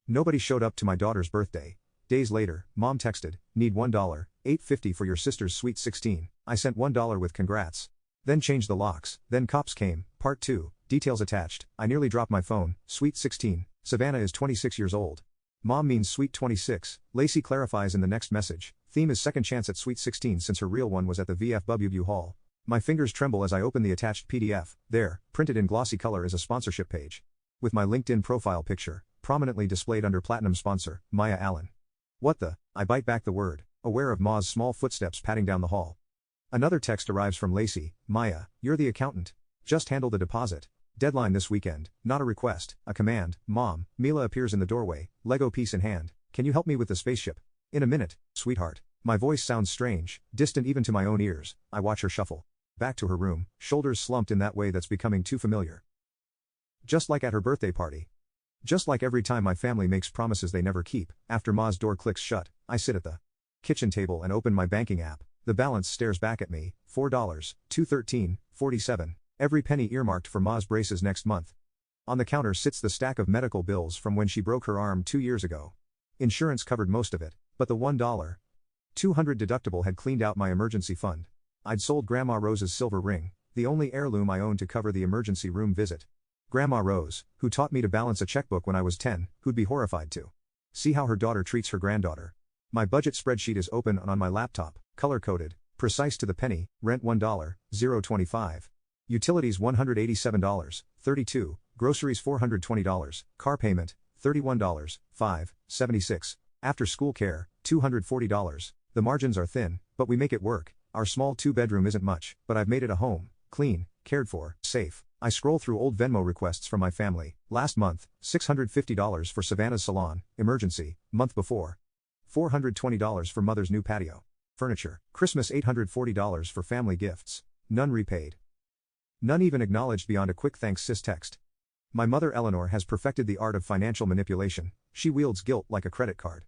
Nobody showed up to my daughter's birthday. Days later, mom texted, need $1, $8.50 for your sister's sweet 16. I sent $1 with congrats. Then changed the locks, then cops came, part 2, details attached. I nearly dropped my phone, sweet 16. Savannah is 26 years old. Mom means sweet 26, Lacey clarifies in the next message. Theme is second chance at sweet 16 since her real one was at the VFW Hall. My fingers tremble as I open the attached PDF. There, printed in glossy color, is a sponsorship page. With my LinkedIn profile picture, prominently displayed under platinum sponsor, Maya Allen. What the? I bite back the word, aware of Ma's small footsteps padding down the hall. Another text arrives from Lacey. Maya, you're the accountant. Just handle the deposit. Deadline this weekend, not a request, a command. Mom, Mila appears in the doorway, Lego piece in hand. Can you help me with the spaceship? In a minute, sweetheart. My voice sounds strange, distant even to my own ears. I watch her shuffle back to her room, shoulders slumped in that way that's becoming too familiar. Just like at her birthday party. Just like every time my family makes promises they never keep. After Ma's door clicks shut, I sit at the kitchen table and open my banking app. The balance stares back at me, $4, $213.47. Every penny earmarked for Ma's braces next month. On the counter sits the stack of medical bills from when she broke her arm 2 years ago. Insurance covered most of it, but the $1, $200 deductible had cleaned out my emergency fund. I'd sold Grandma Rose's silver ring, the only heirloom I owned, to cover the emergency room visit. Grandma Rose, who taught me to balance a checkbook when I was 10, who'd be horrified to see how her daughter treats her granddaughter. My budget spreadsheet is open on my laptop, color-coded, precise to the penny. Rent $1, $0.25. Utilities $187.32, groceries $420, car payment $31, $5.76. After school care, $240. The margins are thin, but we make it work. Our small 2-bedroom isn't much, but I've made it a home, clean, cared for, safe. I scroll through old Venmo requests from my family. Last month, $650 for Savannah's salon, emergency. Month before, $420 for mother's new patio. Furniture. Christmas $840 for family gifts. None repaid. None even acknowledged beyond a quick thanks sis text. My mother Eleanor has perfected the art of financial manipulation. She wields guilt like a credit card.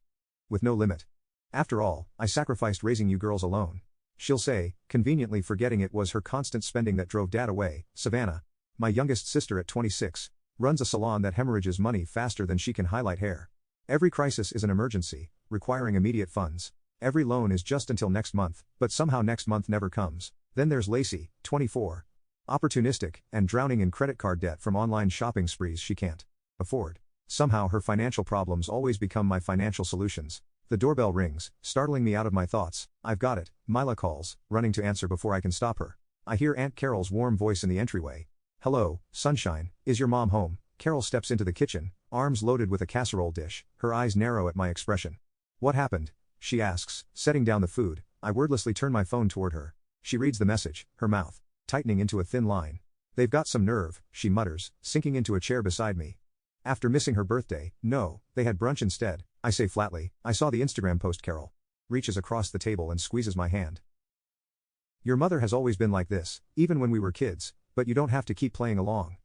With no limit. After all, I sacrificed raising you girls alone. She'll say, conveniently forgetting it was her constant spending that drove Dad away. Savannah, my youngest sister at 26, runs a salon that hemorrhages money faster than she can highlight hair. Every crisis is an emergency, requiring immediate funds. Every loan is just until next month, but somehow next month never comes. Then there's Lacey, 24. Opportunistic, and drowning in credit card debt from online shopping sprees she can't afford. Somehow her financial problems always become my financial solutions. The doorbell rings, startling me out of my thoughts. I've got it. Mila calls, running to answer before I can stop her. I hear Aunt Carol's warm voice in the entryway. Hello, sunshine, is your mom home? Carol steps into the kitchen, arms loaded with a casserole dish, her eyes narrow at my expression. What happened? She asks, setting down the food. I wordlessly turn my phone toward her. She reads the message, her mouth tightening into a thin line. They've got some nerve, she mutters, sinking into a chair beside me. After missing her birthday, no, they had brunch instead, I say flatly. I saw the Instagram post. Carol reaches across the table and squeezes my hand. Your mother has always been like this, even when we were kids, but you don't have to keep playing along.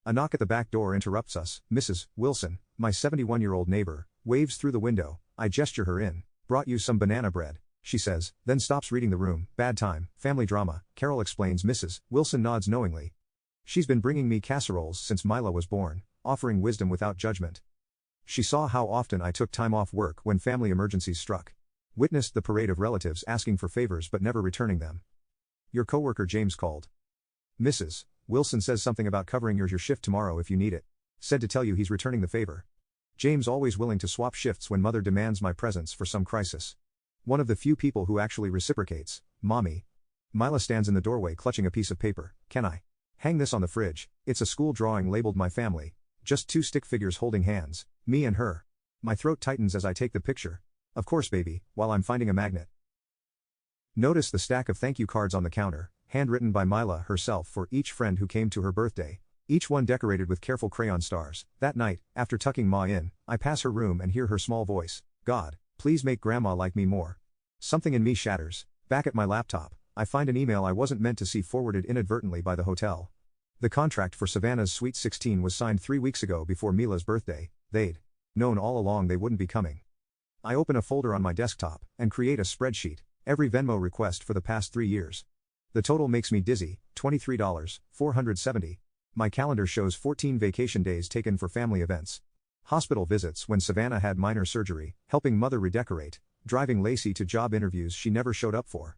A knock at the back door interrupts us. Mrs. Wilson, my 71-year-old neighbor, waves through the window. I gesture her in. Brought you some banana bread, she says, then stops reading the room. Bad time, family drama, Carol explains. Mrs. Wilson nods knowingly. She's been bringing me casseroles since Mila was born, offering wisdom without judgment. She saw how often I took time off work when family emergencies struck. Witnessed the parade of relatives asking for favors but never returning them. Your coworker James called. Mrs. Wilson says something about covering your shift tomorrow if you need it. Said to tell you he's returning the favor. James always willing to swap shifts when mother demands my presence for some crisis. One of the few people who actually reciprocates. Mommy. Mila stands in the doorway clutching a piece of paper. Can I hang this on the fridge? It's a school drawing labeled my family. Just 2 stick figures holding hands. Me and her. My throat tightens as I take the picture. Of course baby, while I'm finding a magnet. Notice the stack of thank you cards on the counter, handwritten by Mila herself for each friend who came to her birthday. Each one decorated with careful crayon stars. That night, after tucking Ma in, I pass her room and hear her small voice. God, please make Grandma like me more. Something in me shatters. Back at my laptop, I find an email I wasn't meant to see forwarded inadvertently by the hotel. The contract for Savannah's Sweet 16 was signed 3 weeks ago before Mila's birthday. They'd known all along they wouldn't be coming. I open a folder on my desktop and create a spreadsheet. Every Venmo request for the past 3 years. The total makes me dizzy, $23, $470. My calendar shows 14 vacation days taken for family events. Hospital visits when Savannah had minor surgery, helping mother redecorate, driving Lacey to job interviews she never showed up for.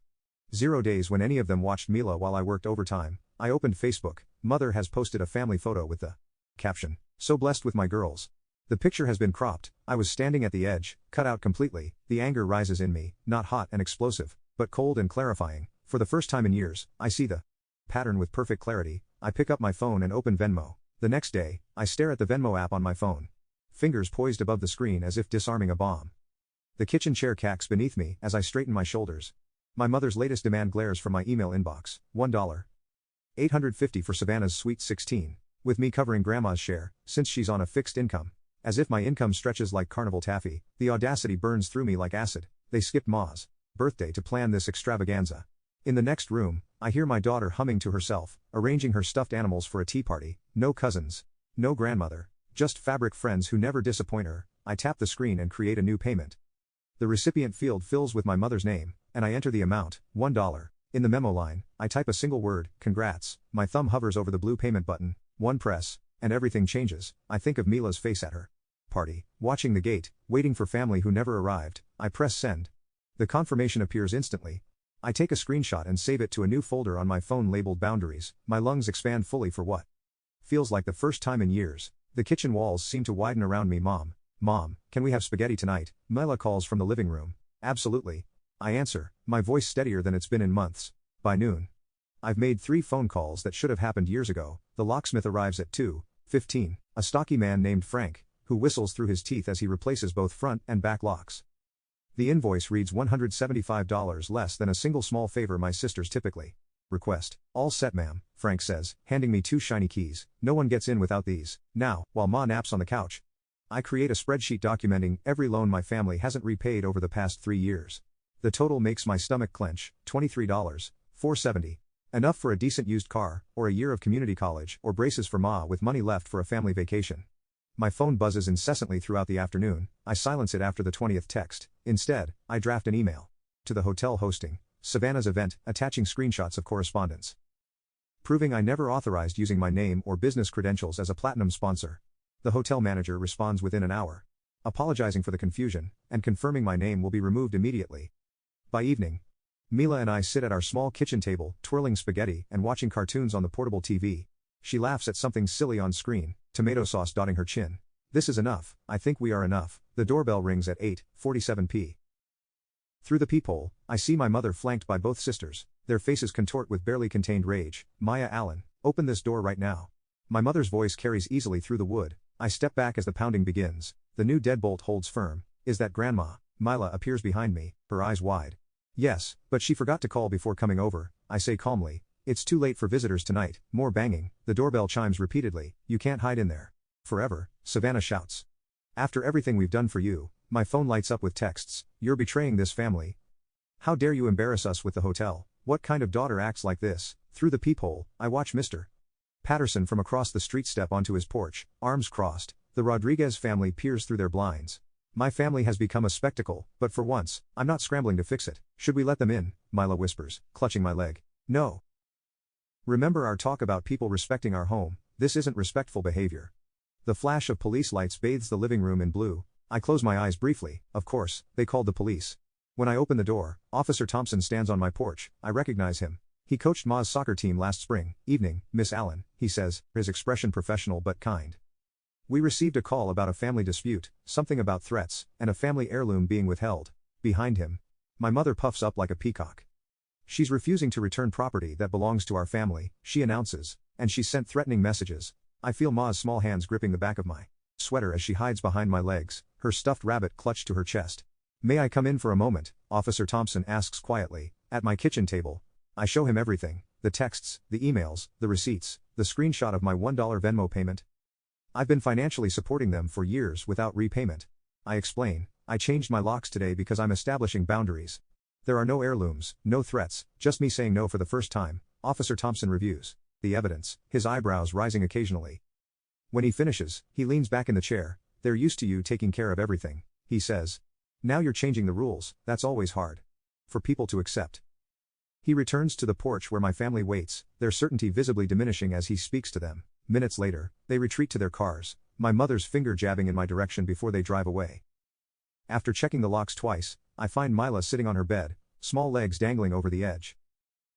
0 days when any of them watched Mila while I worked overtime. I opened Facebook. Mother has posted a family photo with the caption, "So blessed with my girls." The picture has been cropped. I was standing at the edge, cut out completely. The anger rises in me, not hot and explosive, but cold and clarifying. For the first time in years, I see the pattern with perfect clarity. I pick up my phone and open Venmo. The next day, I stare at the Venmo app on my phone. Fingers poised above the screen as if disarming a bomb. The kitchen chair cacks beneath me as I straighten my shoulders. My mother's latest demand glares from my email inbox. $1.850 for Savannah's Sweet 16, with me covering grandma's share, since she's on a fixed income. As if my income stretches like carnival taffy, the audacity burns through me like acid. They skipped Ma's birthday to plan this extravaganza. In the next room, I hear my daughter humming to herself, arranging her stuffed animals for a tea party. No cousins. No grandmother. Just fabric friends who never disappoint her. I tap the screen and create a new payment. The recipient field fills with my mother's name, and I enter the amount, $1. In the memo line, I type a single word, congrats. My thumb hovers over the blue payment button. One press, and everything changes. I think of Mila's face at her party, watching the gate, waiting for family who never arrived. I press send. The confirmation appears instantly. I take a screenshot and save it to a new folder on my phone labeled boundaries. My lungs expand fully for what feels like the first time in years. The kitchen walls seem to widen around me. Mom, can we have spaghetti tonight? Mila calls from the living room. Absolutely. I answer, my voice steadier than it's been in months. By noon, I've made 3 phone calls that should have happened years ago. The locksmith arrives at 2:15. A stocky man named Frank, who whistles through his teeth as he replaces both front and back locks. The invoice reads $175 less than a single small favor my sisters typically request. All set, ma'am, Frank says, handing me 2 shiny keys. No one gets in without these. Now, while Ma naps on the couch, I create a spreadsheet documenting every loan my family hasn't repaid over the past 3 years. The total makes my stomach clench. $23.470. Enough for a decent used car, or a year of community college, or braces for Ma with money left for a family vacation. My phone buzzes incessantly throughout the afternoon. I silence it after the 20th text. Instead, I draft an email to the hotel hosting Savannah's event, attaching screenshots of correspondence, proving I never authorized using my name or business credentials as a platinum sponsor. The hotel manager responds within an hour, apologizing for the confusion, and confirming my name will be removed immediately. By evening, Mila and I sit at our small kitchen table, twirling spaghetti and watching cartoons on the portable TV. She laughs at something silly on screen, tomato sauce dotting her chin. This is enough. I think we are enough. The doorbell rings at 8:47 p. Through the peephole, I see my mother flanked by both sisters. Their faces contort with barely contained rage. Maya Allen, open this door right now. My mother's voice carries easily through the wood. I step back as the pounding begins. The new deadbolt holds firm. Is that Grandma? Mila appears behind me, her eyes wide. Yes, but she forgot to call before coming over, I say calmly. It's too late for visitors tonight. More banging. The doorbell chimes repeatedly. You can't hide in there forever, Savannah shouts. After everything we've done for you. My phone lights up with texts. You're betraying this family. How dare you embarrass us with the hotel? What kind of daughter acts like this? Through the peephole, I watch Mr. Patterson from across the street step onto his porch, arms crossed. The Rodriguez family peers through their blinds. My family has become a spectacle, but for once, I'm not scrambling to fix it. Should we let them in? Mila whispers, clutching my leg. No. Remember our talk about people respecting our home. This isn't respectful behavior. The flash of police lights bathes the living room in blue. I close my eyes briefly. Of course, they called the police. When I open the door, Officer Thompson stands on my porch. I recognize him. He coached Ma's soccer team last spring. Evening, Miss Allen, he says, his expression professional but kind. We received a call about a family dispute, something about threats, and a family heirloom being withheld. Behind him, my mother puffs up like a peacock. She's refusing to return property that belongs to our family, she announces, and she's sent threatening messages. I feel Ma's small hands gripping the back of my sweater as she hides behind my legs, her stuffed rabbit clutched to her chest. May I come in for a moment? Officer Thompson asks quietly. At my kitchen table, I show him everything, the texts, the emails, the receipts, the screenshot of my $1 Venmo payment. I've been financially supporting them for years without repayment. I explain, I changed my locks today because I'm establishing boundaries. There are no heirlooms, no threats, just me saying no for the first time. Officer Thompson reviews the evidence, his eyebrows rising occasionally. When he finishes, he leans back in the chair. They're used to you taking care of everything, he says. Now you're changing the rules. That's always hard for people to accept. He returns to the porch where my family waits, their certainty visibly diminishing as he speaks to them. Minutes later, they retreat to their cars. my mother's finger jabbing in my direction before they drive away. After checking the locks twice, I find Mila sitting on her bed, small legs dangling over the edge.